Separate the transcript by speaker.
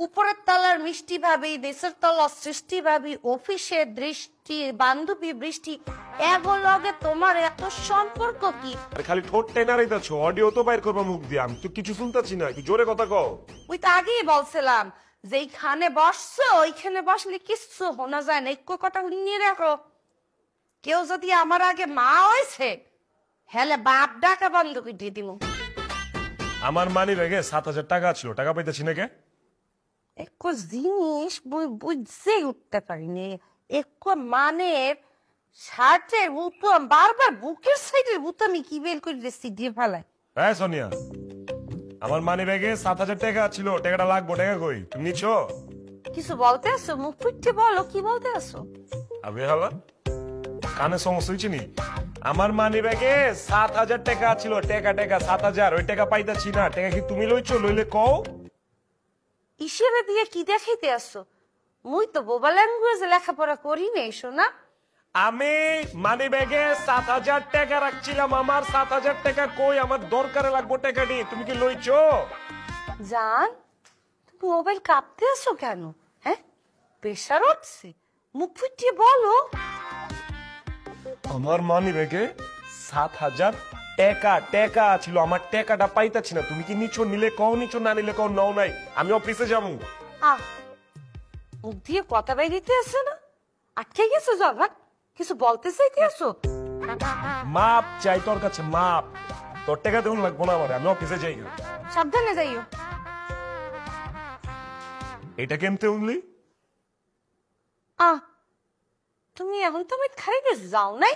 Speaker 1: উপরের তলার মিষ্টি ভাবি, নিচের তলার সৃষ্টি ভাবি, অফিসের দৃষ্টি, বান্ধবী বৃষ্টি, এগুলোকে তোমার এত সম্পর্ক কি?
Speaker 2: খালি ঠোঁট টেনা রাইতাছো, অডিও তো বাইর করবা মুখ দিয়ে, আমি তো কিছু শুনতাছি না, একটু জোরে কথা কও।
Speaker 1: ওই তো আগেই বলছিলাম যেইখানে বসছো ওইখানে বসলে কিচ্ছু শোনা যায় না, একটু কথা নিয়ে রাখো। কেউ যদি আমার আগে মা হয়েছে হেলে বাপ ডাকা বন্ধ করে দিয়ে দিব।
Speaker 2: আমার মানি ব্যাগে 7,000 টাকা ছিল, টাকা পাইতেছি না কে?
Speaker 1: একটু জিনিস বুঝতে উঠতে পারিনি, একটু মানে শার্টের বুতাম বারবার বুকের সাইডের বুতামি কি বের করে দিচ্ছি দিয়ে ফেলায়।
Speaker 2: হ্যাঁ সোনিয়া, আমার মানি ব্যাগে 7,000 টাকা ছিল, টাকাটা লাগবো, টাকা কই? তুমি নিচ্ছো?
Speaker 1: কিছু বলতে আসো? মুখ ফুটতে বলো, কি বলতে আসো?
Speaker 2: আবে হালা, কানে সমস্যা হয়েছে নি? আমার মানি ব্যাগে 7,000 টাকা ছিল, টাকা 7,000, ওই টাকা পাইতেছি না, টাকা কি তুমি লইছো? লইলে কও।
Speaker 1: হিসেবে দিয়ে কি দেখাইতে আসো? মুই তো বোবা ল্যাঙ্গুয়েজে লেখাপড়া করি নেই শোনা।
Speaker 2: আমি মানি ব্যাগে 7,000 টাকা রাখছিলাম, আমার 7,000 টাকা কই? আমার দরকারে লাগবো টাকাটি, তুমি কি লইছো?
Speaker 1: জান, তুমি মোবাইল কাঁপতে আসো কেন? হ্যাঁ, প্রেশার উঠছে? মুখ ফুটিয়ে বলো।
Speaker 2: আমার মানি ব্যাগে 7,000 টাকা ছিল, আমার টাকাটা পাইতাছি না, তুমি কি নিচ্ছো? নিলে কও নিচ্ছো, না নিলে কও নাও নাই, আমি অফিসে যাবো।
Speaker 1: মুখ দিয়ে কথা বাইরিতে আসে না, আটকে গেছো জগৎ, কিছু বলতে চাইতে আসো?
Speaker 2: মাপ চাই তোর কাছে, মাপ। তোর টাকা দেউন লাগবো না আমার, আমি অফিসে যাই।
Speaker 1: সাবধানে যাইও।
Speaker 2: এটা কেমতে উনলি?
Speaker 1: তুমি এখন তুমি খাইতে যাও নাই?